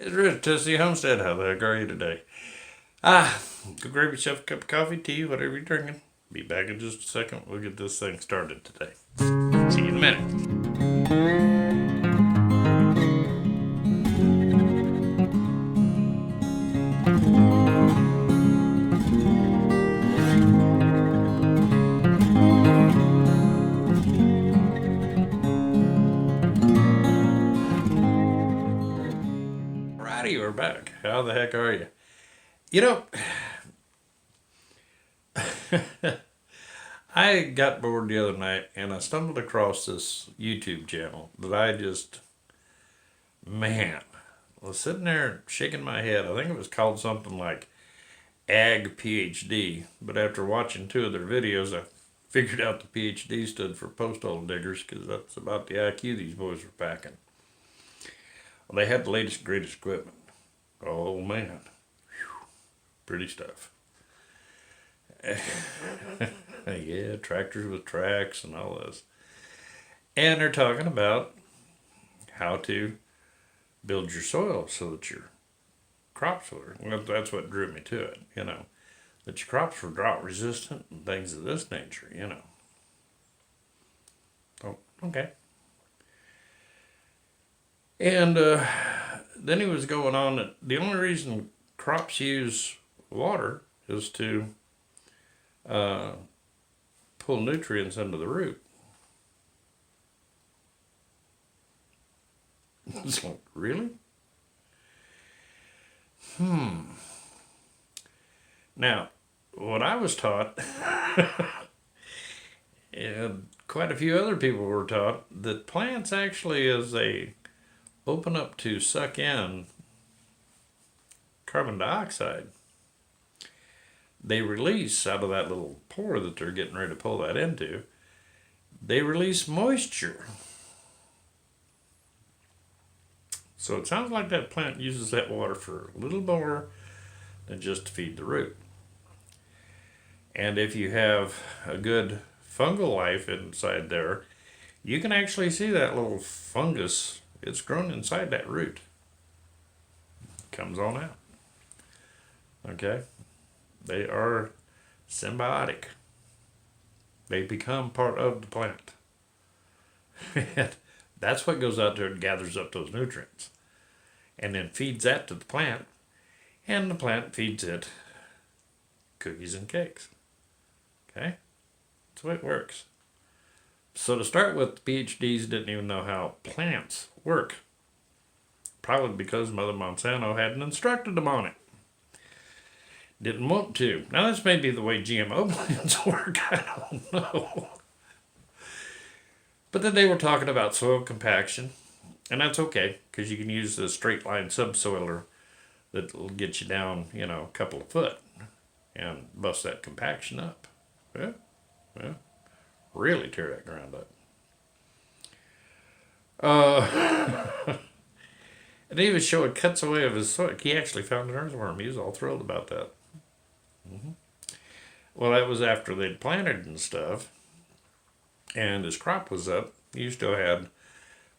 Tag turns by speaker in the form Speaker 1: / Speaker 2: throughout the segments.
Speaker 1: It's Rich, Tessie Homestead. How the heck are you today? Go grab yourself a cup of coffee, tea, whatever you're drinking. Be back in just a second. We'll get this thing started today. See you in a minute. Alrighty, we're back. How the heck are you? You know, I got bored the other night and I stumbled across this YouTube channel that man, was sitting there shaking my head. I think it was called something like Ag PhD, but after watching two of their videos, I figured out the PhD stood for posthole diggers because that's about the IQ these boys were packing. Well, they had the latest and greatest equipment. Oh man, pretty stuff. Yeah, tractors with tracks and all this. And they're talking about how to build your soil so that your crops were. Well, that's what drew me to it, that your crops were drought resistant and things of this nature. Oh, okay. And then he was going on that the only reason crops use water is to uh, pull nutrients into the root. It's like, really? Now, what I was taught, and quite a few other people were taught, that plants actually, as they open up to suck in carbon dioxide, they release out of that little pore that they're getting ready to pull that into, they release moisture. So it sounds like that plant uses that water for a little more than just to feed the root. And if you have a good fungal life inside there, you can actually see that little fungus. It's grown inside that root. Comes on out. Okay? They are symbiotic. They become part of the plant. And that's what goes out there and gathers up those nutrients. And then feeds that to the plant. And the plant feeds it cookies and cakes. Okay? That's the way it works. So to start with, the PhDs didn't even know how plants work. Probably because Mother Monsanto hadn't instructed them on it. Didn't want to. Now this may be the way GMO plants work, I don't know. But then they were talking about soil compaction, and that's okay, because you can use the straight line subsoiler that'll get you down, a couple of foot and bust that compaction up. Yeah, really tear that ground up. And he was showing cuts away of his soil. He actually found an earthworm. He was all thrilled about that. Well, that was after they'd planted and stuff, and his crop was up. He still had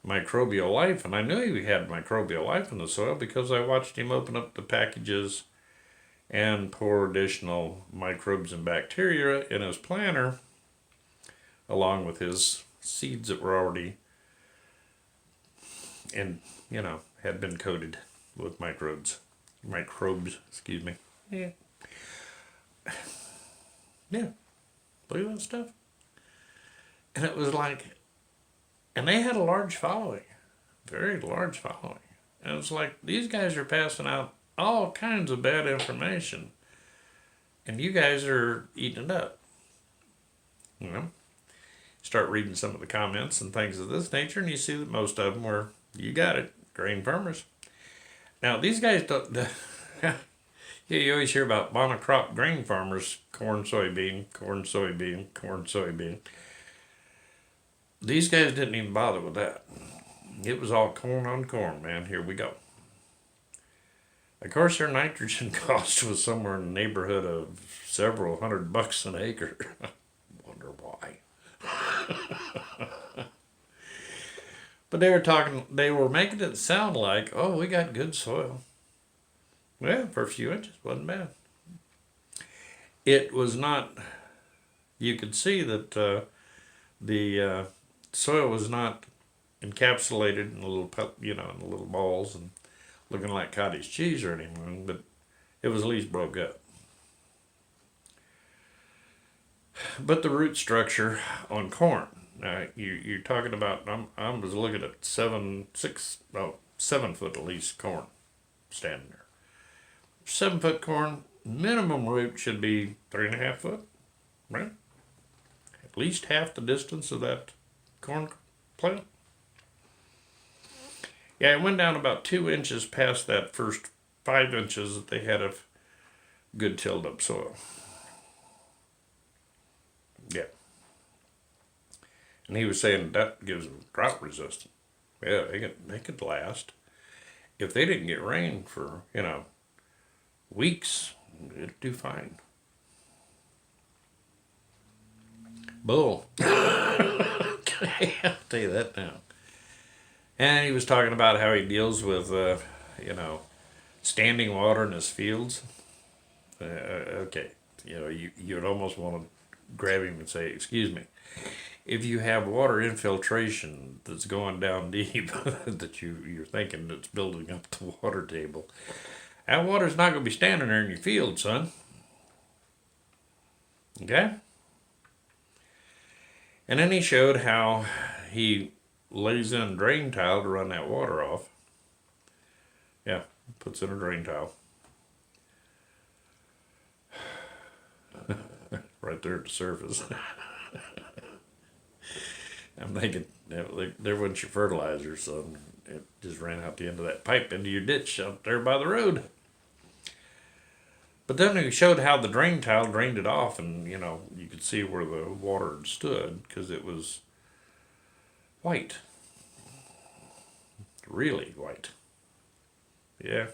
Speaker 1: microbial life, and I knew he had microbial life in the soil because I watched him open up the packages and pour additional microbes and bacteria in his planter, along with his seeds that were already and had been coated with microbes, excuse me. Yeah. Yeah, look at that stuff. And it was like, and they had a large following, very large following. And it's like, these guys are passing out all kinds of bad information, and you guys are eating it up. Start reading some of the comments and things of this nature, and you see that most of them were, you got it, grain farmers. Now, these guys don't, yeah, you always hear about monocrop grain farmers, corn, soybean, corn, soybean, corn, soybean. These guys didn't even bother with that. It was all corn on corn, man. Here we go. Of course, their nitrogen cost was somewhere in the neighborhood of several $100 an acre. Wonder why. But they were making it sound like, oh, we got good soil. Well, for a few inches, wasn't bad. It was not, you could see that the soil was not encapsulated in in the little balls and looking like cottage cheese or anything, but it was at least broke up. But the root structure on corn, you're talking about, I was looking at 7 foot at least corn standing there. 7 foot corn, minimum root should be 3.5 foot, right? At least half the distance of that corn plant. Yeah, it went down about 2 inches past that first 5 inches that they had of good tilled up soil. Yeah. And he was saying that gives them drought resistance. Yeah, they could last. If they didn't get rain for, weeks, it'd do fine. Bull. Okay, I'll tell you that now. And he was talking about how he deals with, standing water in his fields. Okay, you'd almost want to grab him and say, "Excuse me, if you have water infiltration that's going down deep, that you're thinking that's building up the water table, that water's not going to be standing there in your field, son." Okay. And then he showed how he lays in drain tile to run that water off. Yeah, puts in a drain tile. Right there at the surface. I'm thinking, there wasn't your fertilizer, so it just ran out the end of that pipe into your ditch out there by the road. But then he showed how the drain tile drained it off, and you could see where the water had stood because it was white. Really white. Yeah.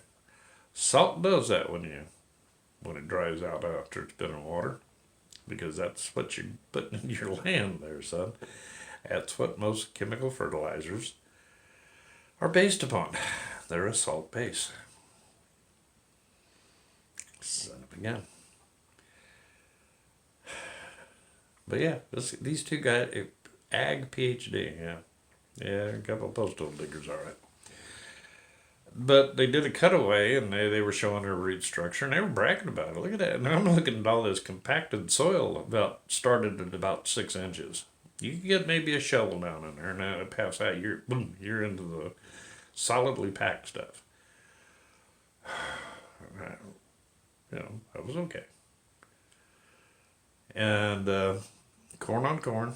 Speaker 1: Salt does that when it dries out after it's been in water, because that's what you're putting in your land there, son. That's what most chemical fertilizers are based upon. They're a salt base. Son of a gun. But yeah, these two guys, ag PhD, yeah, a couple of postal diggers, all right. But they did a cutaway, and they were showing their root structure, and they were bragging about it. Look at that. And I'm looking at all this compacted soil started at about 6 inches. You can get maybe a shovel down in there, and now it pass out. You're into the solidly packed stuff. That was okay. And corn on corn,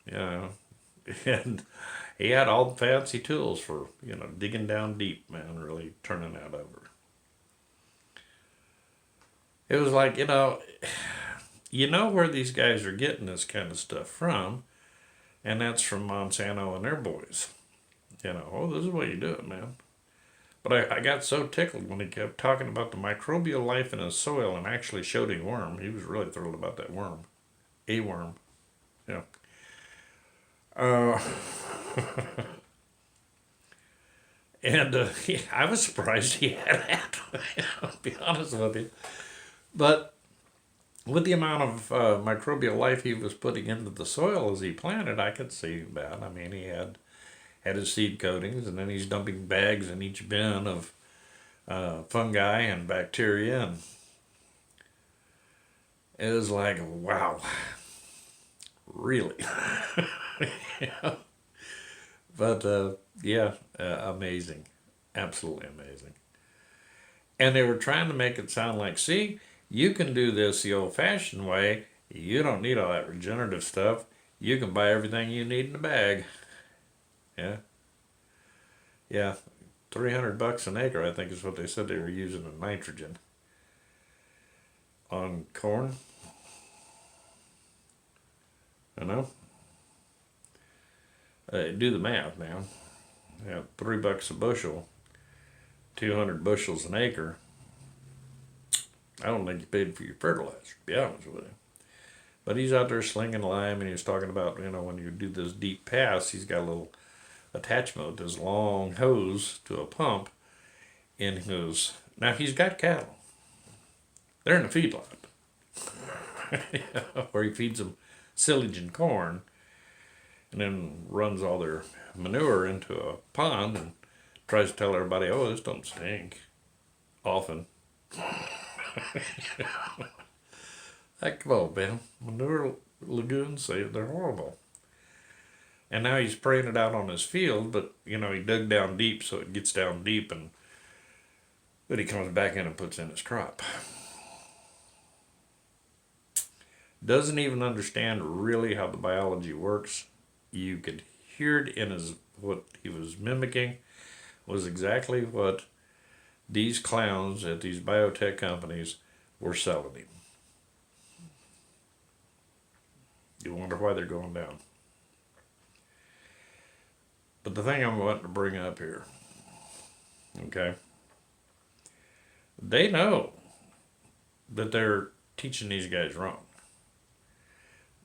Speaker 1: and he had all the fancy tools for, digging down deep, man, really turning that over. It was like, where these guys are getting this kind of stuff from, and that's from Monsanto and their boys. This is the way you do it, man. But I got so tickled when he kept talking about the microbial life in his soil and actually showed a worm. He was really thrilled about that worm. A worm. Yeah. And I was surprised he had that. I'll be honest with you. But with the amount of microbial life he was putting into the soil as he planted, I could see that. I mean, he had his seed coatings, and then he's dumping bags in each bin of fungi and bacteria, and it was like, wow, really. Yeah. But amazing, absolutely amazing. And they were trying to make it sound like, see, you can do this the old-fashioned way. You don't need all that regenerative stuff. You can buy everything you need in a bag. Yeah, $300 an acre, I think is what they said they were using in nitrogen on corn. Do the math, man. Yeah, $3 a bushel, 200 bushels an acre. I don't think you paid for your fertilizer, to be honest with you. But he's out there slinging lime, and he was talking about, when you do this deep pass, he's got a little attachment, this long hose to a pump in his. Now he's got cattle. They're in a feedlot where he feeds them silage and corn, and then runs all their manure into a pond and tries to tell everybody, "Oh, this don't stink." Often, like, come on, man, manure lagoons they're horrible. And now he's spraying it out on his field, but he dug down deep, so it gets down deep, and then he comes back in and puts in his crop. Doesn't even understand really how the biology works. You could hear it in his what he was mimicking was exactly what these clowns at these biotech companies were selling him. You wonder why they're going down. But the thing I'm wanting to bring up here, okay, they know that they're teaching these guys wrong.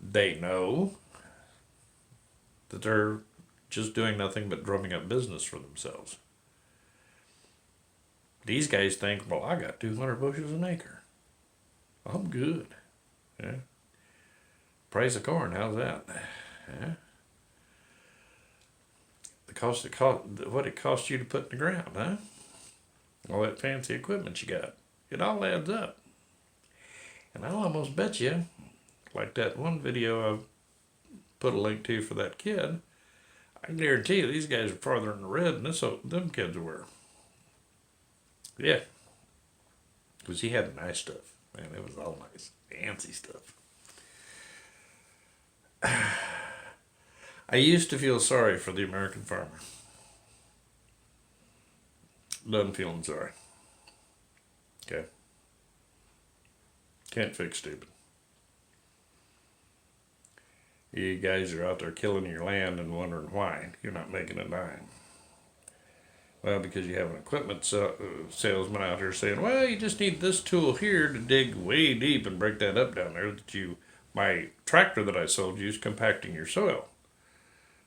Speaker 1: They know that they're just doing nothing but drumming up business for themselves. These guys think, well, I got 200 bushels an acre. I'm good. Yeah. Price of corn, how's that? Yeah. What it cost you to put in the ground, huh? All that fancy equipment you got. It all adds up. And I'll almost bet you, like that one video I put a link to for that kid, I guarantee you these guys are farther in the red than them kids were. Yeah. Because he had nice stuff. Man, it was all nice. Fancy stuff. I used to feel sorry for the American farmer. Done feeling sorry. Okay. Can't fix stupid. You guys are out there killing your land and wondering why you're not making a dime. Well, because you have an equipment salesman out here saying, well, you just need this tool here to dig way deep and break that up down there my tractor that I sold you is compacting your soil.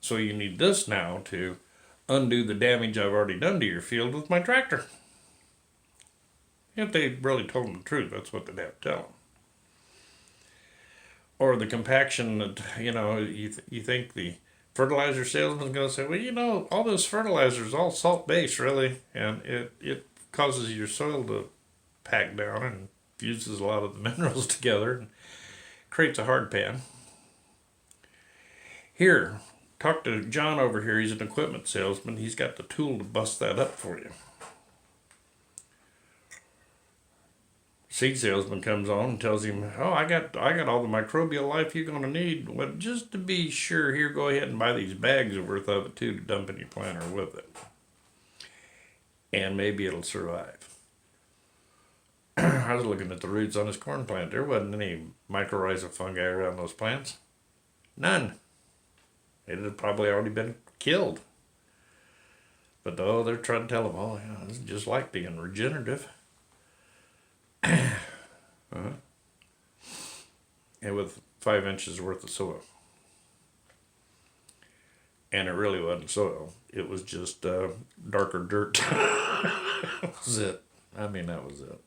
Speaker 1: So you need this now to undo the damage I've already done to your field with my tractor. If they really told them the truth, that's what they'd have to tell them. Or the compaction that, you think the fertilizer salesman's going to say, well, all this fertilizer is all salt-based, really, and it causes your soil to pack down and fuses a lot of the minerals together and creates a hard pan. Here, talk to John over here. He's an equipment salesman. He's got the tool to bust that up for you. Seed salesman comes on and tells him, oh, I got all the microbial life you're going to need. Well, just to be sure, here, go ahead and buy these bags worth of it, too, to dump in your planter with it. And maybe it'll survive. I was looking at the roots on his corn plant. There wasn't any mycorrhizal fungi around those plants. None. It had probably already been killed. But they're trying to tell him, oh, yeah, this is just like being regenerative. And with 5 inches worth of soil. And it really wasn't soil. It was just darker dirt. That was it. I mean, that was it.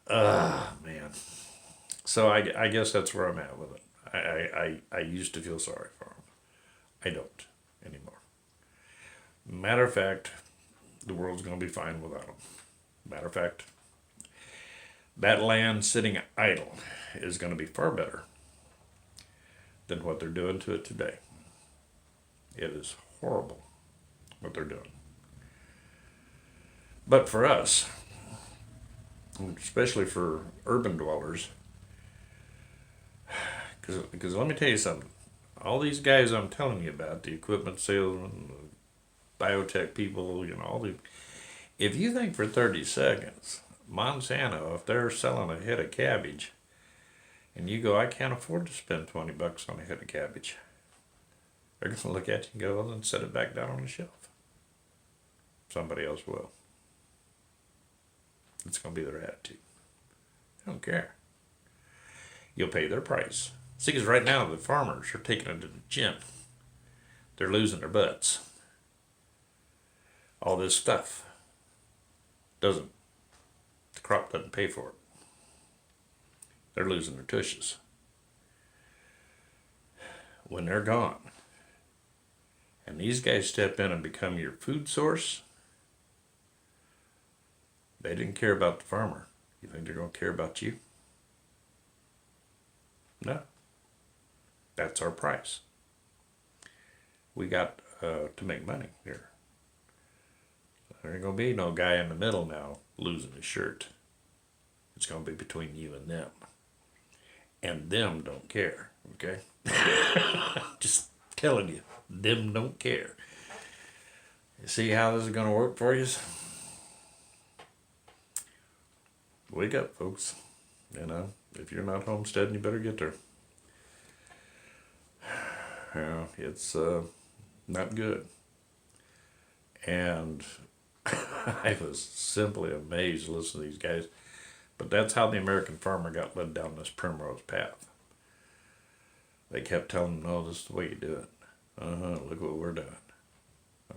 Speaker 1: Man. So I guess that's where I'm at with it. I used to feel sorry for him. I don't anymore. Matter of fact, the world's going to be fine without him. Matter of fact, that land sitting idle is going to be far better than what they're doing to it today. It is horrible what they're doing. But for us, especially for urban dwellers, because let me tell you something. All these guys I'm telling you about, the equipment salesmen, the biotech people, if you think for 30 seconds, Monsanto, if they're selling a head of cabbage, and you go, I can't afford to spend $20 on a head of cabbage, they're going to look at you and go, well, then set it back down on the shelf. Somebody else will. It's going to be their attitude. I don't care. You'll pay their price. See, because right now the farmers are taking it to the gym. they're losing their butts. All this stuff doesn't, the crop doesn't pay for it. They're losing their tushes. When they're gone, and these guys step in and become your food source, they didn't care about the farmer. You think they're going to care about you? No. That's our price. We got to make money here. There ain't going to be no guy in the middle now losing his shirt. It's going to be between you and them. And them don't care, okay? Just telling you, them don't care. You see how this is going to work for you? Wake up, folks. You know, if you're not homesteading, you better get there. It's not good. And I was simply amazed to listen to these guys. But that's how the American farmer got led down this primrose path. They kept telling him, no, this is the way you do it. Look what we're doing.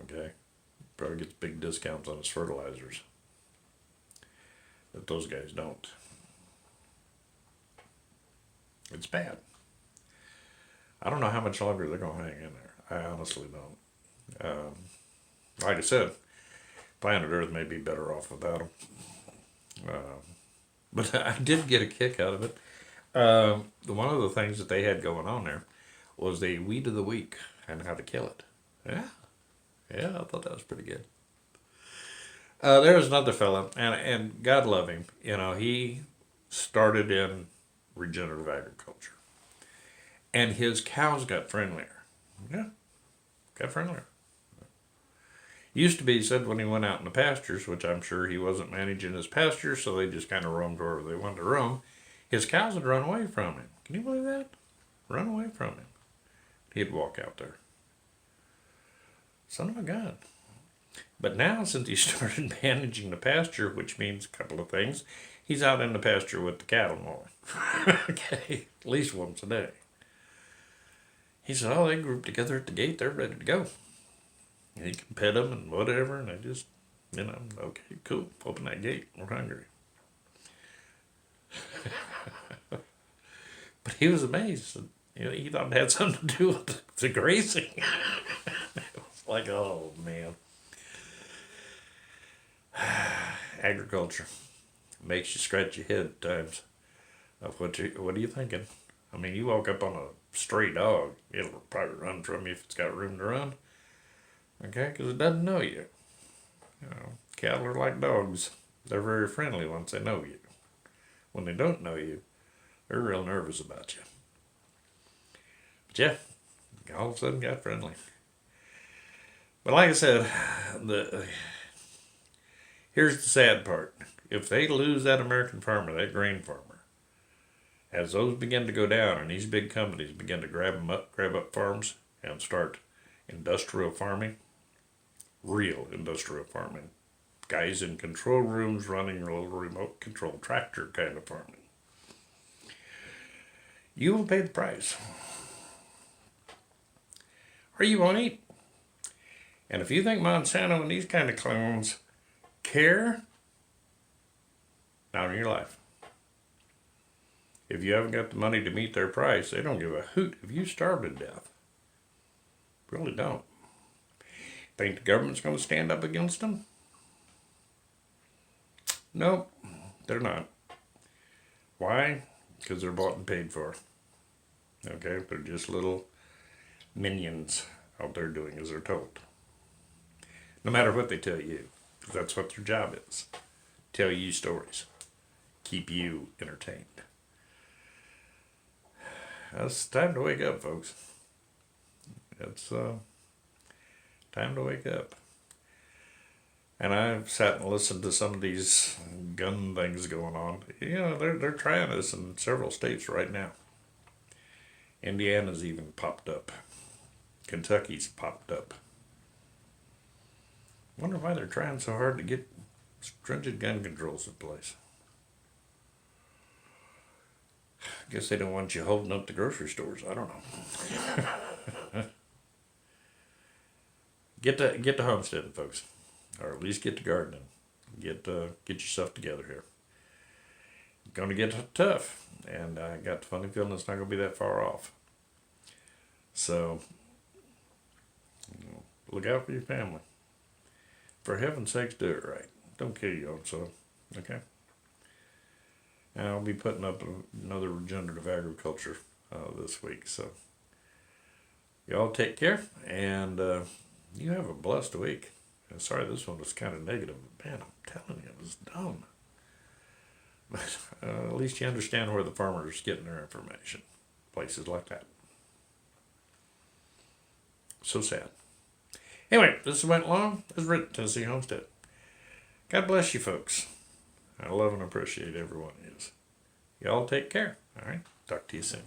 Speaker 1: Okay? Probably gets big discounts on his fertilizers. But those guys don't. It's bad. I don't know how much longer they're going to hang in there. I honestly don't. Like I said, planet Earth may be better off without them. But I did get a kick out of it. One of the things that they had going on there was the weed of the week and how to kill it. Yeah, I thought that was pretty good. There was another fella, and God love him. You know, he started in regenerative agriculture, and his cows got friendlier. Yeah, got friendlier. Used to be, he said, when he went out in the pastures, which I'm sure he wasn't managing his pastures, so they just kind of roamed wherever they wanted to roam, his cows would run away from him. Can you believe that? Run away from him. He'd walk out there. Son of a gun. But now, since he started managing the pasture, which means a couple of things, he's out in the pasture with the cattle more. Okay, at least once a day. He said, oh, they group together at the gate, they're ready to go. He can pet them and whatever, and they just, you know, okay, cool, open that gate, we're hungry. But he was amazed. You know, he thought it had something to do with the grazing. It was like, oh, man. Agriculture makes you scratch your head at times of what are you thinking? I mean, you walk up on a stray dog, it'll probably run from you if it's got room to run. Okay, because it doesn't know you. You know, cattle are like dogs. They're very friendly once they know you. When they don't know you, they're real nervous about you. But yeah, all of a sudden got friendly. But like I said, here's the sad part. If they lose that American farmer, that grain farmer, as those begin to go down and these big companies begin to grab up farms and start industrial farming, real industrial farming, guys in control rooms running a little remote control tractor kind of farming, you will pay the price. Or you won't eat. And if you think Monsanto and these kind of clones care, not in your life. If you haven't got the money to meet their price, they don't give a hoot if you starve to death. Really don't. Think the government's going to stand up against them? Nope, they're not. Why? Because they're bought and paid for. Okay, they're just little minions out there doing as they're told. No matter what they tell you, because that's what their job is. Tell you stories. Keep you entertained. It's time to wake up, folks. It's time to wake up. And I've sat and listened to some of these gun things going on. You know, they're trying this in several states right now. Indiana's even popped up. Kentucky's popped up. Wonder why they're trying so hard to get stringent gun controls in place. Guess they don't want you holding up the grocery stores. I don't know. get to homesteading, folks, or at least get to gardening. Get yourself together here. It's gonna get tough, and I got the funny feeling it's not gonna be that far off. So look out for your family. For heaven's sakes, do it right. Don't kill your own son. Okay. And I'll be putting up another regenerative agriculture this week. So y'all take care, and you have a blessed week. And sorry, this one was kind of negative. Man, I'm telling you, it was dumb. But at least you understand where the farmers getting their information. Places like that. So sad. Anyway, this went long. This is written Tennessee Homestead. God bless you folks. I love and appreciate every one of you. Y'all take care. All right. Talk to you soon.